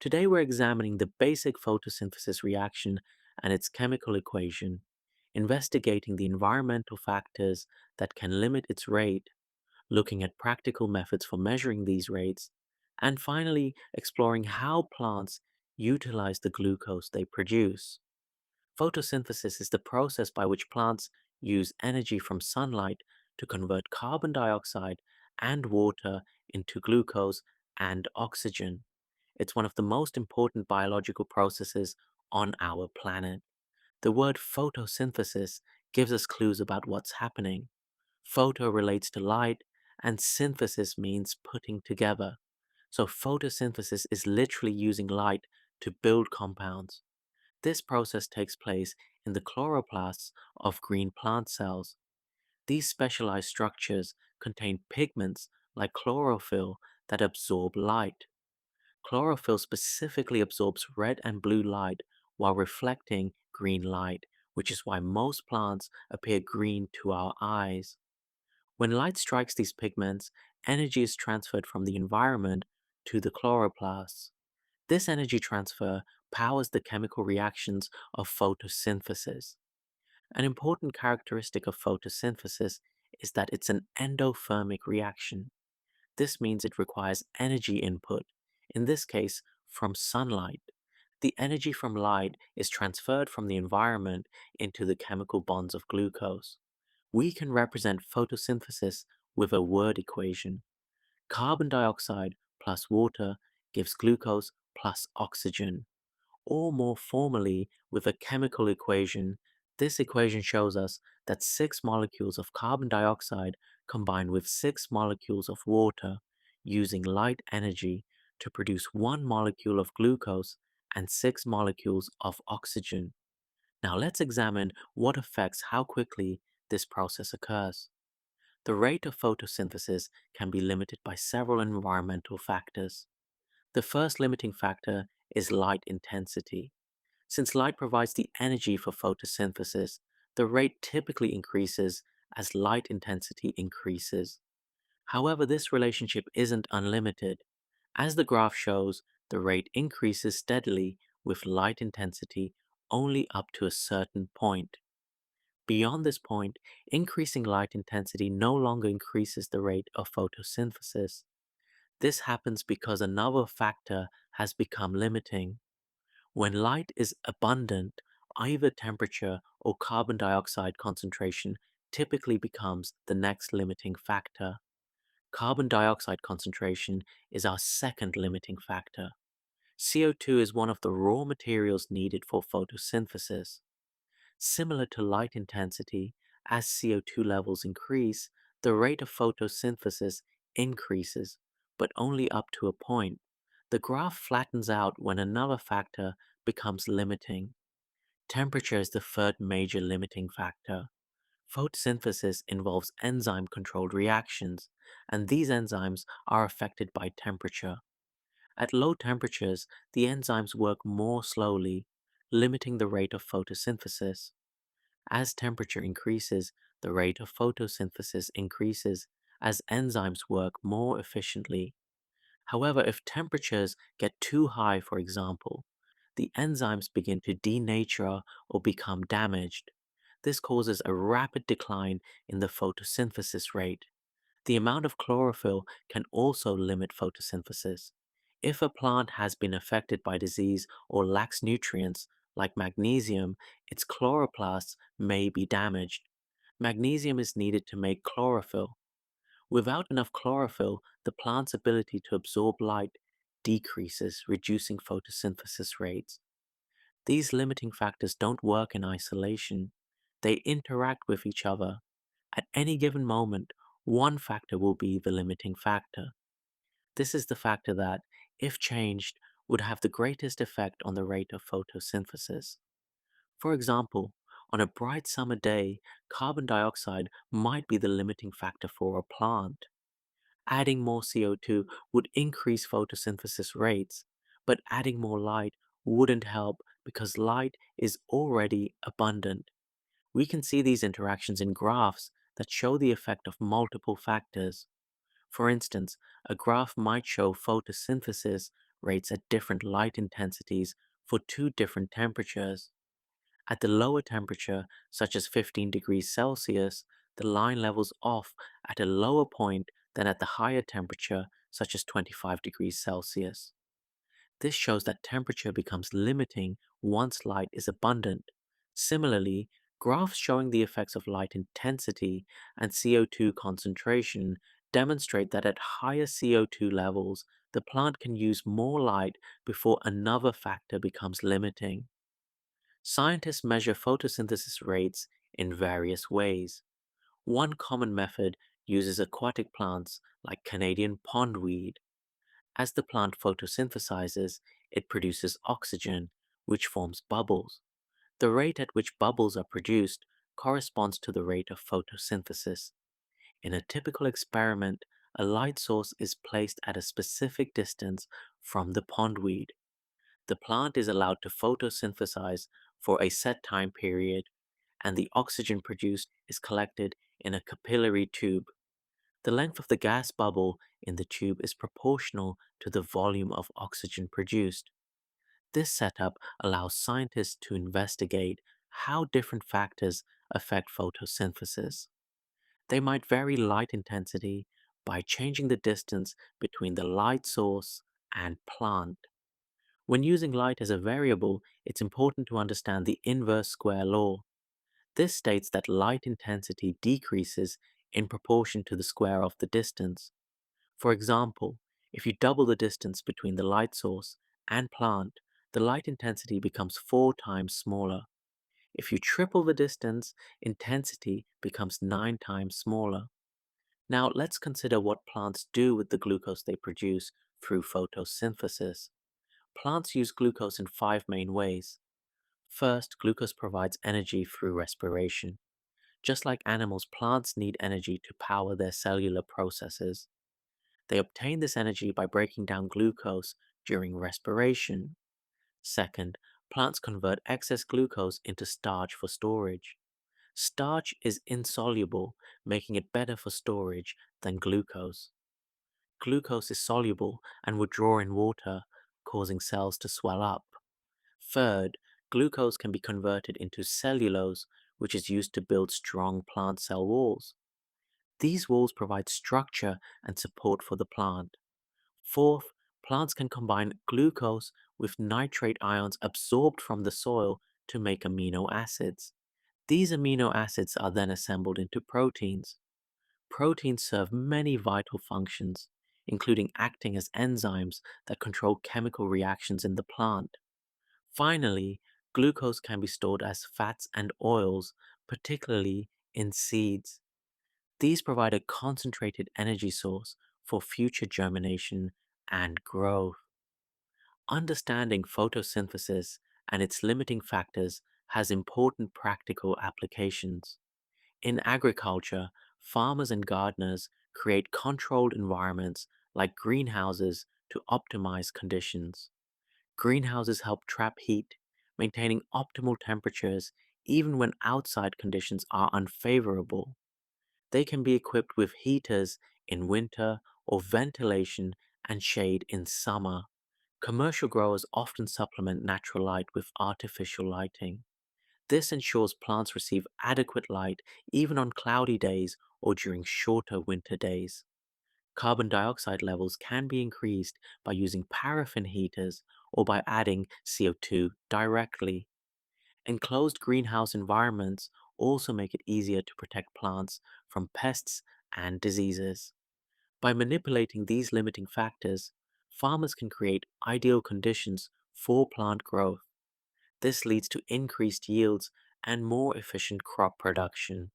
Today we're examining the basic photosynthesis reaction and its chemical equation, investigating the environmental factors that can limit its rate, looking at practical methods for measuring these rates, and finally exploring how plants utilize the glucose they produce. Photosynthesis is the process by which plants use energy from sunlight to convert carbon dioxide and water into glucose and oxygen. It's one of the most important biological processes on our planet. The word photosynthesis gives us clues about what's happening. Photo relates to light, and synthesis means putting together. So, photosynthesis is literally using light to build compounds. This process takes place in the chloroplasts of green plant cells. These specialized structures contain pigments like chlorophyll that absorb light. Chlorophyll specifically absorbs red and blue light while reflecting green light, which is why most plants appear green to our eyes. When light strikes these pigments, energy is transferred from the environment to the chloroplasts. This energy transfer powers the chemical reactions of photosynthesis. An important characteristic of photosynthesis is that it's an endothermic reaction. This means it requires energy input, in this case, from sunlight. The energy from light is transferred from the environment into the chemical bonds of glucose. We can represent photosynthesis with a word equation. Carbon dioxide plus water gives glucose plus oxygen. Or more formally, with a chemical equation, this equation shows us that six molecules of carbon dioxide combine with six molecules of water using light energy to produce one molecule of glucose and six molecules of oxygen. Now let's examine what affects how quickly this process occurs. The rate of photosynthesis can be limited by several environmental factors. The first limiting factor is light intensity. Since light provides the energy for photosynthesis, the rate typically increases as light intensity increases. However, this relationship isn't unlimited. As the graph shows, the rate increases steadily with light intensity only up to a certain point. Beyond this point, increasing light intensity no longer increases the rate of photosynthesis. This happens because another factor has become limiting. When light is abundant, either temperature or carbon dioxide concentration typically becomes the next limiting factor. Carbon dioxide concentration is our second limiting factor. CO2 is one of the raw materials needed for photosynthesis. Similar to light intensity, as CO2 levels increase, the rate of photosynthesis increases, but only up to a point. The graph flattens out when another factor becomes limiting. Temperature is the third major limiting factor. Photosynthesis involves enzyme controlled reactions, and these enzymes are affected by temperature. At low temperatures, the enzymes work more slowly, limiting the rate of photosynthesis. As temperature increases, the rate of photosynthesis increases as enzymes work more efficiently. However, if temperatures get too high, for example, the enzymes begin to denature or become damaged. This causes a rapid decline in the photosynthesis rate. The amount of chlorophyll can also limit photosynthesis. If a plant has been affected by disease or lacks nutrients, like magnesium, its chloroplasts may be damaged. Magnesium is needed to make chlorophyll. Without enough chlorophyll, the plant's ability to absorb light decreases, reducing photosynthesis rates. These limiting factors don't work in isolation. They interact with each other. At any given moment, one factor will be the limiting factor. This is the factor that, if changed, would have the greatest effect on the rate of photosynthesis. For example, on a bright summer day, carbon dioxide might be the limiting factor for a plant. Adding more CO2 would increase photosynthesis rates, but adding more light wouldn't help because light is already abundant. We can see these interactions in graphs that show the effect of multiple factors. For instance, a graph might show photosynthesis rates at different light intensities for two different temperatures. At the lower temperature, such as 15 degrees Celsius, the line levels off at a lower point than at the higher temperature, such as 25 degrees Celsius. This shows that temperature becomes limiting once light is abundant. Similarly, graphs showing the effects of light intensity and CO2 concentration demonstrate that at higher CO2 levels, the plant can use more light before another factor becomes limiting. Scientists measure photosynthesis rates in various ways. One common method uses aquatic plants like Canadian pondweed. As the plant photosynthesizes, it produces oxygen, which forms bubbles. The rate at which bubbles are produced corresponds to the rate of photosynthesis. In a typical experiment, a light source is placed at a specific distance from the pondweed. The plant is allowed to photosynthesize for a set time period, and the oxygen produced is collected in a capillary tube. The length of the gas bubble in the tube is proportional to the volume of oxygen produced. This setup allows scientists to investigate how different factors affect photosynthesis. They might vary light intensity by changing the distance between the light source and plant. When using light as a variable, it's important to understand the inverse square law. This states that light intensity decreases in proportion to the square of the distance. For example, if you double the distance between the light source and plant, the light intensity becomes 4 times smaller. If you triple the distance, intensity becomes 9 times smaller. Now let's consider what plants do with the glucose they produce through photosynthesis. Plants use glucose in 5 main ways. First, glucose provides energy through respiration. Just like animals, plants need energy to power their cellular processes. They obtain this energy by breaking down glucose during respiration. Second, plants convert excess glucose into starch for storage. Starch is insoluble, making it better for storage than glucose. Glucose is soluble and would draw in water, causing cells to swell up. Third, glucose can be converted into cellulose, which is used to build strong plant cell walls. These walls provide structure and support for the plant. Fourth, plants can combine glucose with nitrate ions absorbed from the soil to make amino acids. These amino acids are then assembled into proteins. Proteins serve many vital functions, including acting as enzymes that control chemical reactions in the plant. Finally, glucose can be stored as fats and oils, particularly in seeds. These provide a concentrated energy source for future germination and growth. Understanding photosynthesis and its limiting factors has important practical applications. In agriculture, farmers and gardeners create controlled environments like greenhouses to optimize conditions. Greenhouses help trap heat, maintaining optimal temperatures even when outside conditions are unfavorable. They can be equipped with heaters in winter or ventilation and shade in summer. Commercial growers often supplement natural light with artificial lighting. This ensures plants receive adequate light even on cloudy days or during shorter winter days. Carbon dioxide levels can be increased by using paraffin heaters or by adding CO2 directly. Enclosed greenhouse environments also make it easier to protect plants from pests and diseases. By manipulating these limiting factors, farmers can create ideal conditions for plant growth. This leads to increased yields and more efficient crop production.